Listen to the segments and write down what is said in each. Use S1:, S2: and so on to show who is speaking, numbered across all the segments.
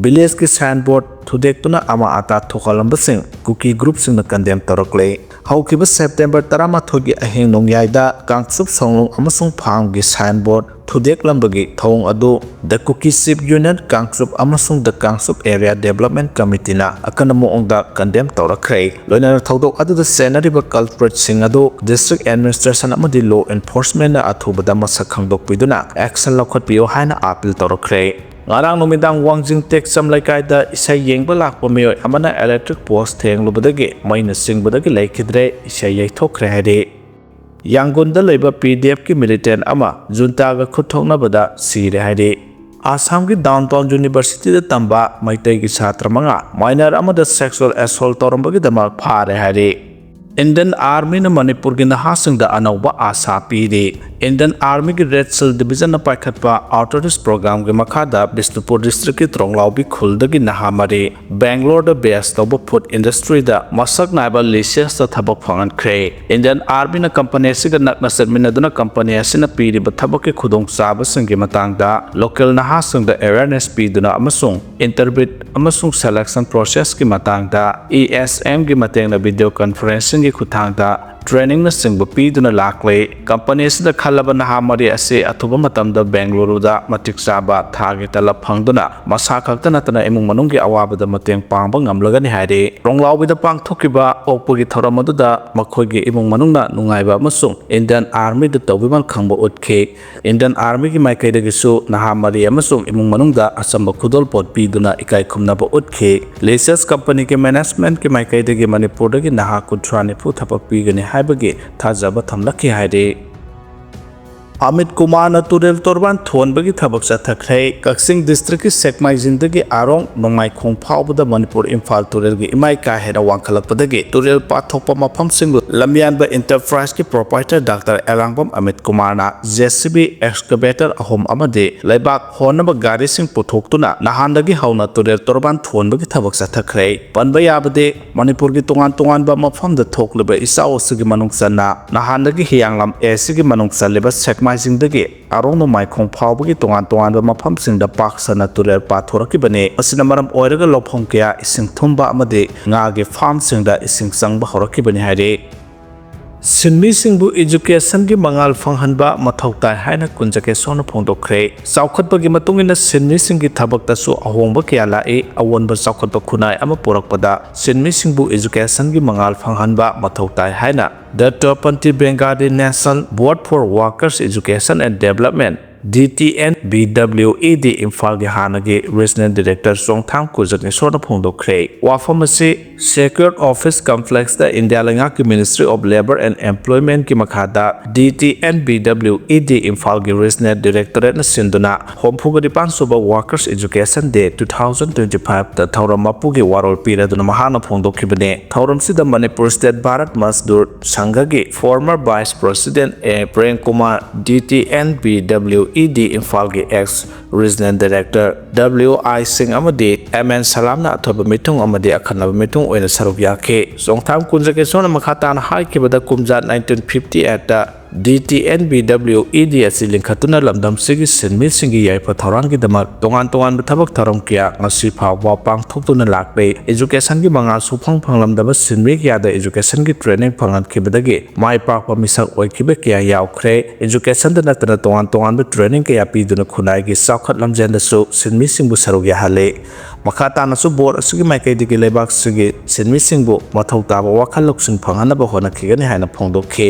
S1: village ki signboard thudek ama ata thokalambasing Kuki group singna condemn torakle haukiba September 13 gi aheng nongyaida kangsup songlong amasung phang gi signboard thudek lambagi thong adu the Kuki Sip Unit kangsup amasung the kangsup area development committee na akanamo ongda condemn torakre loina thoudok adu the senariba culprit sing adu district administration amadi law enforcement na athubada masak khangdok piduna action lakhot piyo haina appeal torakre ngarang numidang wangjing tek sam laikai da isai yengba lakpa miyoi amana electric post theng lubadagi maina singbadagi laikidre isai yaithokre hade Yangon da leiba PDF ki militant ama junta ga khuthokna bada sire hade Assam ki downtown university da tamba maitai ki chhatra manga minor amada sexual assault torambagi dama phare hade Indian Army na Manipur ki Naha singda anauba asa pide Indian Army ki Red Cell Division na paikhatpa outreach program ki makhada Bisnupur district ki Tronglao bi khulda ki Naha mari Bangalore da base toba food industry da masak naiba license ta thabak phangan khre Indian Army na company siga nakna sermina duna company asina piri ba thabak ki khudong chaba singi matangda local Naha singda awareness piduna amasung interpret amasung selection process ki matangda ESM ki mateng na video conferencing khutangda training na singba piduna lakle companies da khalaba Naha mari ase athuba matamda Bangalore da matik chaba thage tala phangduna masa khakta natana emung manung gi awaba da mateng pangba ngamlaga ni haire ronglao bi da pangthokiba okpugi thoramadu da makhoi gi emung manung na nungaiba amasung Indian Army da tawbiman khangba utke Indian Army gi maikai da gisu Naha mari amasung emung manung da asamba khudol pot piduna ikai khumna ba utke Leses company ke management ke maikai da gi Manipur da gi Naha kutrani phu thapak pigani haibagi thajaba thamlaki haire Amit Kumar na turel torban thonbagi thabak chathakhrei Kaksing district ki Sekmai jindagi arong nongmai khongphawbada Manipur Imphal turel gi imai ka hena wangkhalakpadagi turel pathokpa mafam singbu lamyan ba enterprise ki proprietor Dr. Elangbam Amit Kumar na JCB excavator ahom amade Laibak honaba gari sing puthoktuna nahandagi hauna turel torban thonbagi thabak chathakhrei panba yabade Manipur gi tongan ba mafam da thokleba isao sigi manungsanna nahandagi hiyanglam sigi manungsaleba Sekmai Singdagi arong no mai khongphawbagi tongan ba mafam singda paksana turel pathorakibane asina maram oiraga lophong kya ising thumba amade nga ge farm singda ising sangba horakibane haire Sinmi singbu education gi mangal phanghanba mathau tai haina kunjake sona phongdokre saukhatbagi matungina sinmi singi thabakta su ahongba kya lae awonba saukhatba khunai ama porakpada sinmi singbu education gi mangal phanghanba mathau tai haina the Topanti Bengali National Board for Workers Education and Development DTN BWED Imphal gi hanagi Regional Director Songthang Kujak sona phongdokre wafamasi Secured Office Complex da India Langa ki Ministry of Labor and Employment ki makhada DTN BWED Imphal gi Regional Directorate na sinduna hompuga dipan suba Workers Education Day 2025 da thauram mapu gi warol piraduna mahana phongdokhibane thauram sida Manipur State Bharat Mazdoor Sangha gi former Vice President Prem Kumar DTN BWED Imphal gi ex Regional Director WI Singh amadi MN Salam na athoba mitung amadi akhanaba mitung oina saruk yake songtham kunjake sona makhatan haikibada kumjat 1958 da DTN BWED asi linkhatuna lamdam sigi sinmi singi yaipa thorang gi damak tongan thabak tharom kya ngasi phawwa pangthoktuna lakle education gi manga suphang phanglamdaba sinmi kya da education gi training phangan khibadagi mai pakpa misak oikibe kya yaukre education da natana tongan ba training kya piduna khunai gi sakhat lamjen da su sinmi singbu saruk ya hale makhata na su board asigi maikai digi Laibak sigi sinmi singbu mathau taba wakhal loksin phanganaba hona khigani haina phongdokhe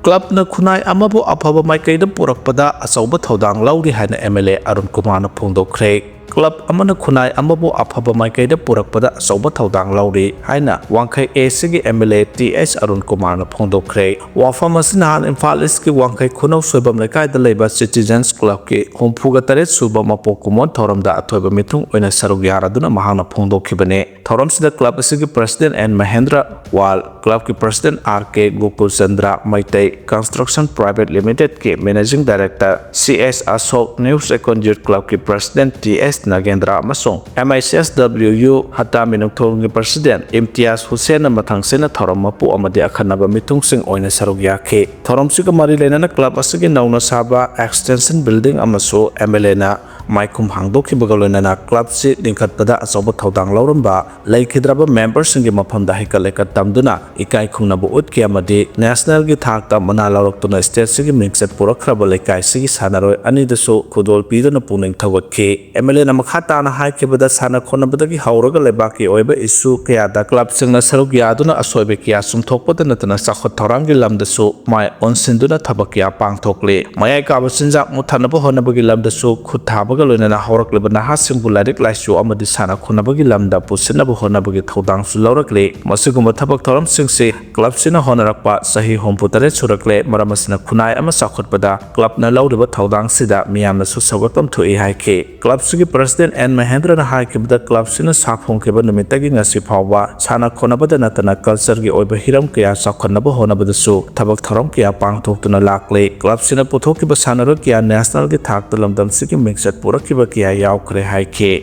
S1: Club na khunai amabu aphaba maikai da purakpada asauba thodang lauri haina MLA Arun Kumar na phongdokre Club amana khunai amabu aphaba maikai da purakpada asauba thodang lauri haina wangkhai sigi MLA TS Arun Kumar na phongdokre wafam asina Imphal East ki wangkhai khunau soibam laikai da leiba Citizens Club ki hompuga taret suba mapokumon thoram da athoiba mitung oina saruk yaraduna mahana phongdokhibane thoram sida club asigi president and Mahendra Wal club ki president RK Gokul Chandra Maitai Construction Private Limited ki managing director CS Ashok News Econ Youth Club ki president TS Nagendra Masong MICSWU Hata Minungthong ki president Imtiaz Hussein mathang sena thoram mapu amadi akhanaba mitung sing oina saruk yakhe thoram siga mari lena na club asigi nauna saba extension building amaso MLA na ꯃꯥꯏꯈꯨꯝ ꯍꯥꯡꯗꯣꯛꯈꯤꯕꯒ ꯂꯣꯏꯅꯅ ꯀ꯭ꯂꯕꯁꯤ ꯂꯤꯡꯈꯠꯄꯗ ꯑꯆꯧꯕ ꯊꯧꯗꯥꯡ ꯂꯧꯔꯝꯕ ꯂꯩꯈꯤꯗ꯭ꯔꯕ ꯃꯦꯝꯕꯔꯁꯤꯡꯒꯤ ꯃꯐꯝꯗ ꯍꯩꯀꯠ ꯂꯩꯀꯠ ꯇꯝꯗꯨꯅ ꯏꯀꯥꯏ ꯈꯨꯝꯅꯕ ꯎꯠꯈꯤ ꯑꯃꯗꯤ ꯅꯦꯁꯅꯦꯜꯒꯤ ꯊꯥꯛꯇ ꯃꯅꯥ ꯂꯧꯔꯛꯇꯨꯅ ꯁ꯭ꯇꯦꯠꯁꯤꯒꯤ ꯃꯤꯡꯆꯠ ꯄꯨꯔꯛꯈ꯭ꯔꯕ ꯂꯩꯀꯥꯏꯁꯤꯒꯤ ꯁꯥꯟꯅꯔꯣꯏ ꯑꯅꯤꯗꯁꯨ ꯈꯨꯗꯣꯜ ꯄꯤꯗꯨꯅ ꯄꯨꯛꯅꯤꯡ ꯊꯧꯒꯠꯈꯤ꯫ MLAꯅ ꯃꯈꯥ ꯇꯥꯅ ꯍꯥꯏꯈꯤꯕꯗ ꯁꯥꯟꯅ ꯈꯣꯠꯅꯕꯗꯒꯤ ꯍꯧꯔꯒ ꯂꯩꯕꯥꯛꯀꯤ ꯑꯣꯏꯕ ꯏꯁꯨ ꯀꯌꯥꯗ ꯀ꯭ꯂꯕꯁꯤꯡꯅ ꯁꯔꯨꯛ ꯌꯥꯗꯨꯅ ꯑꯁꯣꯏꯕ ꯀꯌꯥ ꯆꯨꯝꯊꯣꯛꯄꯇ ꯅꯠꯇꯅ ꯆꯥꯎꯈꯠ ꯊꯧꯔꯥꯡꯒꯤ ꯂꯝꯗꯁꯨ ꯃꯥꯏ ꯑꯣꯟꯁꯤꯟꯗꯨꯅ ꯊꯕꯛ ꯀꯌꯥ ꯄꯥꯡꯊꯣꯛꯂꯤ꯫ ꯃꯌꯥꯏ ꯀꯥꯕ ꯆꯤꯟꯖꯥꯛ ꯃꯨꯠꯊꯅꯕ ꯍꯣꯠꯅꯕꯒꯤ ꯂꯝꯗꯁꯨ ꯈꯨꯠ ꯊꯥꯕꯒ ꯂꯣꯏꯅꯅ ꯍꯧꯔꯛꯂꯤꯕ ꯅꯍꯥꯁꯤꯡꯕꯨ ꯂꯥꯏꯔꯤꯛ ꯂꯥꯏꯁꯨ ꯑꯃꯗꯤ ꯁꯥꯟꯅ ꯈꯣꯠꯅꯕꯒꯤ ꯂꯝꯗ ꯄꯨꯁꯤꯟꯅꯕ ꯍꯣꯠꯅꯕꯒꯤ ꯊꯧꯗꯥꯡꯁꯨ ꯂꯧꯔꯛꯂꯤ꯫ ꯃꯁꯤꯒꯨꯝꯕ ꯊꯕꯛ ꯊꯧꯔꯝꯁꯤꯡꯁꯤ ꯀ꯭ꯂꯕꯁꯤꯅ ꯍꯣꯠꯅꯔꯛꯄ ꯆꯍꯤ 64 ꯁꯨꯔꯛꯂꯦ꯫ ꯃꯔꯝ ꯑꯁꯤꯅ ꯈꯨꯟꯅꯥꯏ ꯑꯃ ꯆꯥꯎꯈꯠꯄꯗ ꯀ꯭ꯂꯕꯅ ꯂꯧꯔꯤꯕ ꯊꯧꯗꯥꯡꯁꯤꯗ ꯃꯤꯌꯥꯝꯅꯁꯨ ꯁꯧꯒꯠꯐꯝ ꯊꯣꯛꯏ ꯍꯥꯏꯈꯤ꯫ ꯀ꯭ꯂꯕꯁꯤꯒꯤ ꯄ꯭ꯔꯁꯤꯗꯦꯟꯠ ꯑꯦꯟ ꯃꯍꯦꯟꯗ꯭ꯔꯅ ꯍꯥꯏꯈꯤꯕꯗ ꯀ꯭ꯂꯕꯁꯤꯅ ꯁꯥꯐꯣꯡꯈꯤꯕ ꯅꯨꯃꯤꯠꯇꯒꯤ ꯉꯁꯤ ꯐꯥꯎꯕ ꯁꯥꯟꯅ ꯈꯣꯠꯅꯕꯗ ꯅꯠꯇꯅ ꯀꯜꯆꯔꯒꯤ ꯑꯣꯏꯕ ꯍꯤꯔꯝ ꯀꯌꯥ ꯆꯥꯎꯈꯠꯅꯕ ꯍꯣꯠꯅꯕꯗꯁꯨ ꯊꯕꯛ ꯊꯧꯔꯝ ꯀꯌꯥ ꯄꯥꯡꯊꯣꯛꯇꯨꯅ ꯂꯥꯛꯂꯤ꯫ ꯀ꯭ꯂꯕꯁꯤꯅ ꯄꯨꯊꯣꯛꯈꯤꯕ ꯁꯥꯟꯅꯔꯣꯏ ꯀꯌꯥ ꯅꯦꯁꯅꯦꯜꯒꯤ ꯊꯥꯛꯇ ꯂꯝꯗꯝꯁꯤꯒꯤ ꯃꯤꯡꯆꯠ ꯄꯨꯔꯛꯈꯤꯕ ꯀꯌꯥ ꯌꯥꯎꯈ꯭ꯔꯦ ꯍꯥꯏꯈꯤ꯫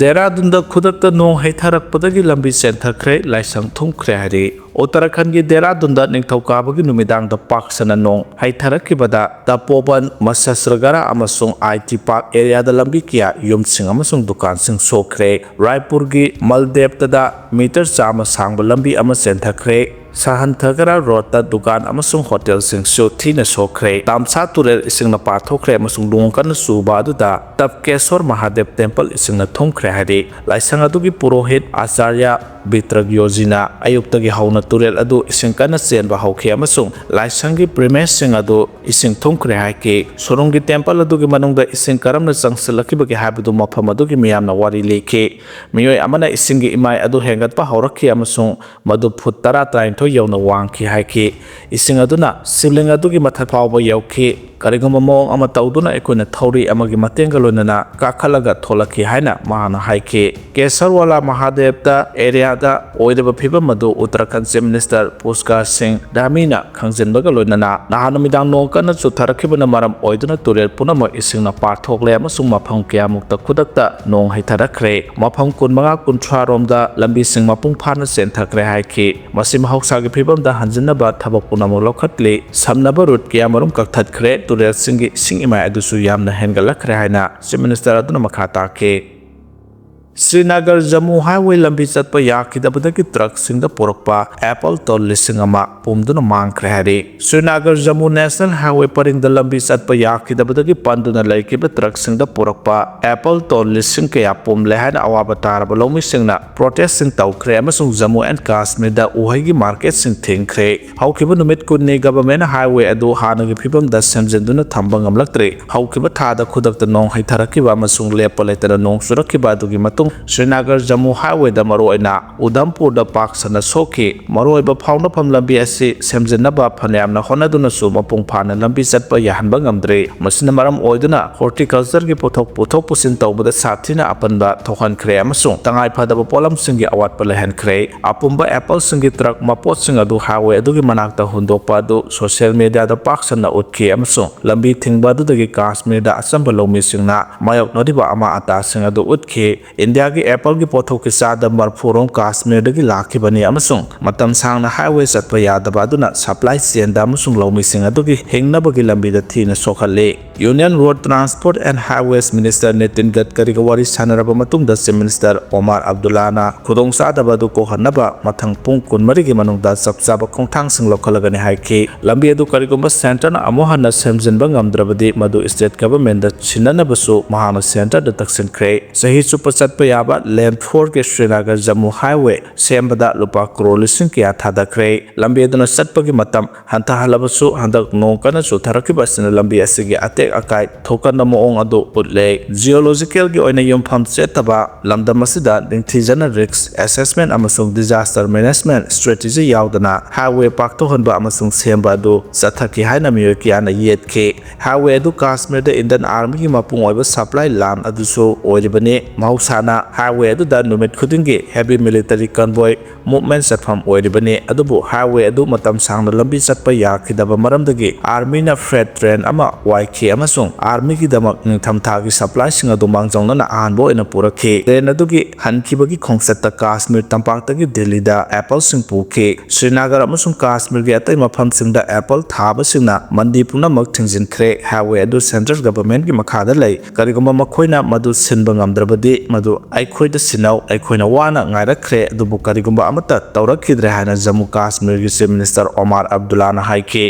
S1: ꯗꯦꯔꯥꯗꯨꯟꯗ ꯈꯨꯗꯛꯇ ꯅꯣꯡ ꯍꯩꯊꯔꯛꯄꯗꯒꯤ ꯂꯝꯕꯤ ꯆꯦꯟꯊꯈ꯭ꯔꯦ, ꯂꯥꯏꯁꯪ ꯊꯨꯝꯈ꯭ꯔꯦ ꯍꯥꯏꯔꯤ꯫ ꯎꯠꯇꯔꯈꯟꯒꯤ ꯗꯦꯔꯥꯗꯨꯟꯗ ꯅꯤꯡꯊꯧꯀꯥꯕꯒꯤ ꯅꯨꯃꯤꯗꯥꯡꯗ ꯄꯥꯛ ꯁꯟꯅ ꯅꯣꯡ ꯍꯩꯊꯔꯛꯈꯤꯕꯗ ꯇꯄꯣꯕꯟ, ꯃꯁꯁ꯭ꯔꯒꯔꯥ ꯑꯃꯁꯨꯡ IT ꯄꯥꯔꯛ ꯑꯦꯔꯤꯌꯥꯗ ꯂꯝꯕꯤ ꯀꯌꯥ, ꯌꯨꯝꯁꯤꯡ ꯑꯃꯁꯨꯡ ꯗꯨꯀꯥꯟꯁꯤꯡ ꯁꯣꯛꯈ꯭ꯔꯦ꯫ ꯔꯥꯏꯄꯨꯔꯒꯤ ꯃꯜꯗꯦꯞꯇꯗ ꯃꯤꯇꯔ 100 ꯁꯥꯡꯕ ꯂꯝꯕꯤ ꯑꯃ ꯆꯦꯟꯊꯈ꯭ꯔꯦ꯫ ꯁꯍꯟꯊꯒꯔꯥ ꯔꯣꯗꯇ ꯗꯨꯀꯥꯟ ꯑꯃꯁꯨꯡ ꯍꯣꯇꯦꯜꯁꯤꯡꯁꯨ ꯊꯤꯅ ꯁꯣꯛꯈ꯭ꯔꯦ꯫ ꯇꯥꯝꯁꯥ ꯇꯨꯔꯦꯜ ꯏꯁꯤꯡꯅ ꯄꯥꯊꯣꯛꯈ꯭ꯔꯦ ꯑꯃꯁꯨꯡ ꯅꯣꯡ ꯀꯟꯅ ꯆꯨꯕ ꯑꯗꯨꯗ ꯇꯞꯀꯦꯁꯣꯔ ꯃꯍꯥꯗꯦꯕ ꯇꯦꯝꯄꯜ ꯏꯁꯤꯡꯅ ꯊꯨꯝꯈ꯭ꯔꯦ ꯍꯥꯏꯔꯤ꯫ ꯂꯥꯏꯁꯪ ꯑꯗꯨꯒꯤ ꯄꯨꯔꯣꯍꯤꯠ ꯑꯥꯆꯥꯔꯌ ꯕꯤꯇ꯭ꯔꯒ꯭ꯌꯣꯖꯤꯅ ꯑꯌꯨꯛꯇꯒꯤ ꯍꯧꯅ ꯇꯨꯔꯦꯜ ꯑꯗꯨ ꯏꯁꯤꯡ ꯀꯟꯅ ꯆꯦꯟꯕ ꯍꯧꯈꯤ ꯑꯃꯁꯨꯡ ꯂꯥꯏꯁꯪꯒꯤ ꯄ꯭ꯔꯤꯃꯦꯁꯁꯤꯡ ꯑꯗꯨ ꯏꯁꯤꯡ ꯊꯨꯝꯈ꯭ꯔꯦ ꯍꯥꯏꯈꯤ꯫ ꯁꯣꯔꯨꯡꯒꯤ ꯇꯦꯝꯄꯜ ꯑꯗꯨꯒꯤ ꯃꯅꯨꯡꯗ ꯏꯁꯤꯡ ꯀꯔꯝꯅ ꯆꯪꯁꯤꯜꯂꯛꯈꯤꯕꯒꯦ ꯍꯥꯏꯕꯗꯨ ꯃꯐꯝ ꯑꯗꯨꯒꯤ ꯃꯤꯌꯥꯝꯅ ꯋꯥꯔꯤ ꯂꯤꯈꯤ꯫ ꯃꯤꯑꯣꯏ ꯑꯃꯅ ꯏꯁꯤꯡꯒꯤ ꯏꯃꯥꯏ ꯑꯗꯨ ꯍꯦꯟꯒꯠꯄ ꯍꯧꯔꯛꯈꯤ ꯑꯃꯁꯨꯡ ꯃꯗꯨ ꯐꯨꯠ 10-19 ꯌꯧꯅ ꯋꯥꯡꯈꯤ ꯍꯥꯏꯈꯤ꯫ ꯏꯁꯤꯡ ꯑꯗꯨꯅ ꯁꯤꯕꯂꯤꯡ ꯑꯗꯨꯒꯤ ꯃꯊꯛ ꯐꯥꯎꯕ ꯌꯧꯈꯤ꯫ ꯀꯔꯤꯒꯨꯝꯕ ꯃꯑꯣꯡ ꯑꯃ ꯇꯧꯗꯨꯅ ꯑꯩꯈꯣꯏꯅ ꯊꯧꯔꯤ ꯑꯃꯒꯤ ꯃꯇꯦꯡꯒ ꯂꯣꯏꯅꯅ ꯀꯥꯈꯠꯂꯒ ꯊꯣꯛꯂꯛꯈꯤ ꯍꯥꯏꯅ ꯃꯍꯥꯛꯅ ꯍꯥꯏꯈꯤ꯫ ꯀꯦꯁꯔꯋꯥꯂꯥ ꯃꯍꯥꯗꯦꯕꯇ ꯑꯦꯔꯤꯌꯥꯗ ꯑꯣꯏꯔꯤꯕ ꯐꯤꯚꯝ ꯑꯗꯨ ꯎꯠꯇꯔꯈꯟꯗ ꯆꯤꯐ ꯃꯤꯅꯤꯁꯇꯔ ꯄꯨꯁꯀꯔ ꯁꯤꯡ ꯙꯥꯃꯤꯅ ꯈꯪꯖꯤꯟꯕꯒ ꯂꯣꯏꯅꯅ ꯅꯍꯥꯟ ꯅꯨꯃꯤꯗꯥꯡ ꯅꯣꯡ ꯀꯟꯅ ꯆꯨꯊꯔꯛꯈꯤꯕꯅ ꯃꯔꯝ ꯑꯣꯏꯗꯨꯅ ꯇꯨꯔꯦꯜ ꯄꯨꯝꯅꯃꯛ ꯏꯁꯤꯡꯅ ꯄꯥꯊꯣꯛꯂꯦ ꯑꯃꯁꯨꯡ ꯃꯐꯝ ꯀꯌꯥꯃꯨꯛꯇ ꯈꯨꯗꯛꯇ ꯅꯣꯡ ꯍꯩꯊꯔꯛꯈ꯭ꯔꯦ꯫ ꯃꯐꯝ 15-30 ꯔꯣꯝꯗ ꯂꯝꯕꯤꯁꯤꯡ ꯃꯄꯨꯡ ꯐꯥꯅ ꯆꯦꯟꯊꯈ꯭ꯔꯦ ꯍꯥꯏꯈꯤ꯫ ꯃꯁꯤ ꯃꯍꯧꯁꯥꯒꯤ ꯐꯤꯚꯝꯗ ꯍꯟꯖꯤꯟꯅꯕ ꯊꯕꯛ ꯄꯨꯝꯅꯃꯛ ꯂꯧꯈꯠꯂꯤ꯫ ꯁꯝꯅꯕ ꯔꯨꯠ ꯀꯌꯥꯃꯔꯨꯝ ꯀꯛꯊꯠꯈ꯭ꯔꯦ꯫ ꯇꯨꯔꯦꯜꯁꯤꯡꯒꯤ ꯏꯁꯤꯡ ꯏꯃꯥꯏ ꯑꯗꯨꯁꯨ ꯌꯥꯝꯅ ꯍꯦꯟꯒꯠꯂꯛꯈ꯭ꯔꯦ ꯍꯥꯏꯅ ꯆꯤꯐ ꯃꯤꯅꯤꯁꯇꯔ ꯑꯗꯨꯅ ꯃꯈꯥ ꯇꯥꯈꯤ꯫ ꯁ꯭ꯔꯤꯅꯒꯔ ꯖꯝꯃꯨ ꯍꯥꯏꯋꯦ ꯂꯝꯕꯤ ꯆꯠꯄ ꯌꯥꯈꯤꯗꯕꯗꯒꯤ ꯇ꯭ꯔꯛꯁꯤꯡꯗ ꯄꯨꯔꯛꯄ ꯑꯦꯄꯜ ꯇꯣꯟ 1,000 ꯄꯨꯝꯗꯨꯅ ꯃꯥꯡꯈ꯭ꯔꯦ ꯍꯥꯏꯔꯤ꯫ ꯁ꯭ꯔꯤꯅꯒꯔ ꯖꯝꯃꯨ ꯅꯦꯁꯅꯦꯜ ꯍꯥꯏꯋꯦ ꯄꯔꯤꯡꯗ ꯂꯝꯕꯤ ꯆꯠꯄ ꯌꯥꯈꯤꯗꯕꯗꯒꯤ ꯄꯟꯗꯨꯅ ꯂꯩꯈꯤꯕ ꯇ꯭ꯔꯛꯁꯤꯡꯗ ꯄꯨꯔꯛꯄ ꯑꯦꯄꯜ ꯇꯣꯟ 1,000 ꯀꯌꯥ ꯄꯨꯝꯂꯦ ꯍꯥꯏꯅ ꯑꯋꯥꯕ ꯇꯥꯔꯕ ꯂꯧꯃꯤꯁꯤꯡꯅ ꯄ꯭ꯔꯣꯇꯦꯁꯁꯤꯡ ꯇꯧꯈ꯭ꯔꯦ ꯑꯃꯁꯨꯡ ꯖꯝꯃꯨ ꯑꯦꯟꯗ ꯀꯥꯁꯃꯤꯔꯗ ꯎꯍꯩꯒꯤ ꯃꯥꯔꯀꯦꯠꯁꯤꯡ ꯊꯤꯡꯈ꯭ꯔꯦ꯫ ꯍꯧꯈꯤꯕ ꯅꯨꯃꯤꯠ ꯀꯨꯟꯅꯤ ꯒꯚꯔꯟꯃꯦꯟꯠꯅ ꯍꯥꯏꯋꯦ ꯑꯗꯨ ꯍꯥꯟꯅꯒꯤ ꯐꯤꯚꯝꯗ ꯁꯦꯝꯖꯤꯟꯗꯨꯅ ꯊꯝꯕ ꯉꯝꯂꯛꯇ꯭ꯔꯤ꯫ ꯍꯧꯈꯤꯕ ꯊꯥꯗ ꯈꯨꯗꯛꯇ ꯅꯣꯡ ꯍꯩꯊꯔꯛꯈꯤꯕ ꯑꯃꯁꯨꯡ ꯂꯦꯞꯄ ꯂꯩꯇꯅ ꯅꯣꯡ ꯆꯨꯔꯛꯈꯤꯕ ꯑꯗꯨꯒꯤ ꯃꯇꯨꯡ ꯁ꯭ꯔꯤꯅꯒꯔ ꯖꯝꯃꯨ ꯍꯥꯏꯋꯦꯗ ꯃꯔꯨꯑꯣꯏꯅ ꯎꯙꯝꯄꯨꯔꯗ ꯄꯥꯛ ꯁꯟꯅ ꯁꯣꯛꯈꯤ꯫ ꯃꯔꯨꯑꯣꯏꯕ ꯐꯥꯎꯅꯐꯝ ꯂꯝꯕꯤ ꯑꯁꯤ ꯁꯦꯝꯖꯤꯟꯅꯕ ꯐꯅꯌꯥꯝꯅ ꯍꯣꯠꯅꯗꯨꯅꯁꯨ ꯃꯄꯨꯡ ꯐꯥꯅ ꯂꯝꯕꯤ ꯆꯠꯄ ꯌꯥꯍꯟꯕ ꯉꯝꯗ꯭ꯔꯤ꯫ ꯃꯁꯤꯅ ꯃꯔꯝ ꯑꯣꯏꯗꯨꯅ ꯍꯣꯔꯇꯤꯀꯜꯆꯔꯒꯤ ꯄꯣꯠꯊꯣꯛ ꯄꯨꯊꯣꯛ ꯄꯨꯁꯤꯟ ꯇꯧꯕꯗ ꯁꯥꯊꯤꯅ ꯑꯄꯟꯕ ꯊꯣꯛꯍꯟꯈ꯭ꯔꯦ ꯑꯃꯁꯨꯡ ꯇꯉꯥꯏꯐꯗꯕ ꯄꯣꯠꯂꯝꯁꯤꯡꯒꯤ ꯑꯋꯥꯠꯄ ꯂꯩꯍꯟꯈ꯭ꯔꯦ꯫ ꯑꯄꯨꯝꯕ ꯑꯦꯄꯜꯁꯤꯡꯒꯤ ꯇ꯭ꯔꯛ ꯃꯄꯣꯠꯁꯤꯡ ꯑꯗꯨ ꯍꯥꯏꯋꯦ ꯑꯗꯨꯒꯤ ꯃꯅꯥꯛꯇ ꯍꯨꯟꯗꯣꯛꯄ ꯑꯗꯨ ꯁꯣꯁꯤꯌꯦꯜ ꯃꯤꯗꯤꯌꯥꯗ ꯄꯥꯛ ꯁꯟꯅ ꯎꯠꯈꯤ ꯑꯃꯁꯨꯡ ꯂꯝꯕꯤ ꯊꯤꯡꯕ ꯑꯗꯨꯗꯒꯤ ꯀꯥꯁꯃꯤꯔꯗ ꯑꯆꯝꯕ ꯂꯧꯃꯤꯁꯤꯡꯅ ꯃꯥꯌꯣꯛꯅꯔꯤꯕ ꯑꯃꯥ ꯑꯇꯥꯁꯤꯡ ꯑꯗꯨ ꯎꯠꯈꯤ꯫ ꯏꯟꯗꯤꯌꯥꯒꯤ ꯑꯦꯄꯜꯒꯤ ꯄꯣꯠꯊꯣꯛꯀꯤ ꯆꯥꯗ 40% ꯀꯥꯁꯃꯤꯔꯗꯒꯤ ꯂꯥꯛꯈꯤꯕꯅꯤ ꯑꯃꯁꯨꯡ ꯃꯇꯝ ꯁꯥꯡꯅ ꯍꯥꯏꯋꯦ ꯆꯠꯄ ꯌꯥꯗꯕ ꯑꯗꯨꯅ ꯁꯄ꯭ꯂꯥꯏ ꯆꯦꯟꯗ ꯑꯃꯁꯨꯡ ꯂꯧꯃꯤꯁꯤꯡ ꯑꯗꯨꯒꯤ ꯍꯤꯡꯅꯕꯒꯤ ꯂꯝꯕꯤꯗ ꯊꯤꯅ ꯁꯣꯛꯍꯜꯂꯤ꯫ Union road transport and highways minister Nitin ꯒꯗꯀꯔꯤꯒ ꯋꯥꯔꯤ ꯁꯥꯟꯅꯔꯕ ꯃꯇꯨꯡꯗ ꯆꯤꯐ ꯃꯤꯅꯤꯁꯇꯔ ꯑꯣꯃꯥꯔ ꯑꯕꯗꯨꯜꯂꯥꯅ ꯈꯨꯗꯣꯡꯆꯥꯗꯕ ꯑꯗꯨ ꯀꯣꯛꯍꯟꯅꯕ ꯃꯊꯪ ꯄꯨꯡ 24ꯒꯤ ꯃꯅꯨꯡꯗ ꯆꯞ ꯆꯥꯕ ꯈꯣꯡꯊꯥꯡꯁꯤꯡ ꯂꯧꯈꯠꯂꯒꯅꯤ ꯍꯥꯏꯈꯤ꯫ ꯂꯝꯕꯤ ꯑꯗꯨ ꯀꯔꯤꯒꯨꯝꯕ ꯁꯦꯟꯇꯔꯅ ꯑꯃꯨꯛ ꯍꯟꯅ ꯁꯦꯝꯖꯤꯟꯕ ꯉꯝꯗ꯭ꯔꯕꯗꯤ ꯃꯗꯨ ꯁ꯭ꯇꯦꯠ ꯒꯚꯔꯟꯃꯦꯟꯠꯗ ꯁꯤꯟꯅꯅꯕꯁꯨ ꯃꯍꯥꯛꯅ ꯁꯦꯟꯇꯔꯗ ꯇꯛꯁꯤꯟꯈ꯭ꯔꯦ꯫ ꯆꯍꯤ ꯆꯨꯞꯄ ꯆꯠꯄ ꯌꯥꯕ ꯂꯦꯟ 4ꯒꯤ ꯁ꯭ꯔꯤꯅꯒꯔ ꯖꯝꯃꯨ ꯍꯥꯏꯋꯦ ꯁꯦꯝꯕꯗ ꯂꯨꯄꯥ ꯀ꯭ꯔꯣꯔ 1,000 ꯀꯌꯥ ꯊꯥꯗꯈ꯭ꯔꯦ꯫ ꯂꯝꯕꯤ ꯑꯗꯨꯅ ꯆꯠꯄꯒꯤ ꯃꯇꯝ ꯍꯟꯊꯍꯜꯂꯕꯁꯨ ꯍꯟꯗꯛ ꯅꯣꯡ ꯀꯟꯅ ꯆꯨꯊꯔꯛꯈꯤꯕ ꯑꯁꯤꯅ ꯂꯝꯕꯤ ꯑꯁꯤꯒꯤ ꯑꯇꯦꯛ ꯑꯀꯥꯏ ꯊꯣꯛꯀꯟꯕ ꯃꯑꯣꯡ ꯑꯗꯨ ꯎꯠꯂꯦ꯫ ꯖꯤꯑꯣꯂꯣꯖꯤꯀꯦꯜꯒꯤ ꯑꯣꯏꯅ ꯌꯨꯝꯐꯝ ꯆꯦꯠꯇꯕ ꯂꯝꯗꯝ ꯑꯁꯤꯗ ꯅꯤꯡꯊꯤꯖꯅ ꯔꯤꯁꯛ ꯑꯦꯁꯦꯁꯃꯦꯟꯠ ꯑꯃꯁꯨꯡ ꯗꯤꯖꯥꯁꯇꯔ ꯃꯦꯅꯦꯖꯃꯦꯟꯠ ꯁ꯭ꯇ꯭ꯔꯦꯇꯦꯖꯤ ꯌꯥꯎꯗꯅ ꯍꯥꯏꯋꯦ ꯄꯥꯛꯊꯣꯛꯍꯟꯕ ꯑꯃꯁꯨꯡ ꯁꯦꯝꯕ ꯑꯗꯨ ꯆꯠꯊꯈꯤ ꯍꯥꯏꯅ ꯃꯤꯑꯣꯏ ꯀꯌꯥꯅ ꯌꯦꯠꯈꯤ꯫ ꯍꯥꯏꯋꯦ ꯑꯗꯨ ꯀꯥꯁꯃꯤꯔꯗ ꯏꯟꯗꯤꯌꯟ ꯑꯥꯔꯃꯤꯒꯤ ꯃꯄꯨꯡ ꯑꯣꯏꯕ ꯁꯄ꯭ꯂꯥꯏ ꯂꯥꯟ ꯑꯗꯨꯁꯨ ꯑꯣꯏꯔꯤꯕꯅꯤ꯫ ꯃꯍꯧꯁꯥꯅ ꯍꯥꯏꯋꯦ ꯑꯗꯨꯗ ꯅꯨꯃꯤꯠ ꯈꯨꯗꯤꯡꯒꯤ ꯍꯦꯚꯤ ꯃꯤꯂꯤꯇꯔꯤ ꯀꯟꯚꯣꯏ ꯃꯨꯚꯃꯦꯟꯠ ꯆꯠꯐꯝ ꯑꯣꯏꯔꯤꯕꯅꯤ꯫ ꯑꯗꯨꯕꯨ ꯍꯥꯏꯋꯦ ꯑꯗꯨ ꯃꯇꯝ ꯁꯥꯡꯅ ꯂꯝꯕꯤ ꯆꯠꯄ ꯌꯥꯈꯤꯗꯕ ꯃꯔꯝꯗꯒꯤ ꯑꯥꯔꯃꯤꯅ ꯐ꯭ꯔꯦꯠ ꯇ꯭ꯔꯦꯟ ꯑꯃ ꯋꯥꯏꯈꯤ amasung army ki damak ningthamtha gi supply sing adu mangjongna na anbo ina purakhi train adugi hankibagi khongsatta Kashmir tampaktagi Delhi da apple sing pukhi Srinagar amasung Kashmir gi atai mafam singda apple thaba singna mandi punamak thingjinkre highway adu central government gi makhada lai karigoma makhoina madu sinba ngamdrabadi madu aikhoida sinau aikhoina wana ngairakre adubu karigoma amata tawrakhidre haina Jammu Kashmir gi Chief Minister Omar Abdullah na haiki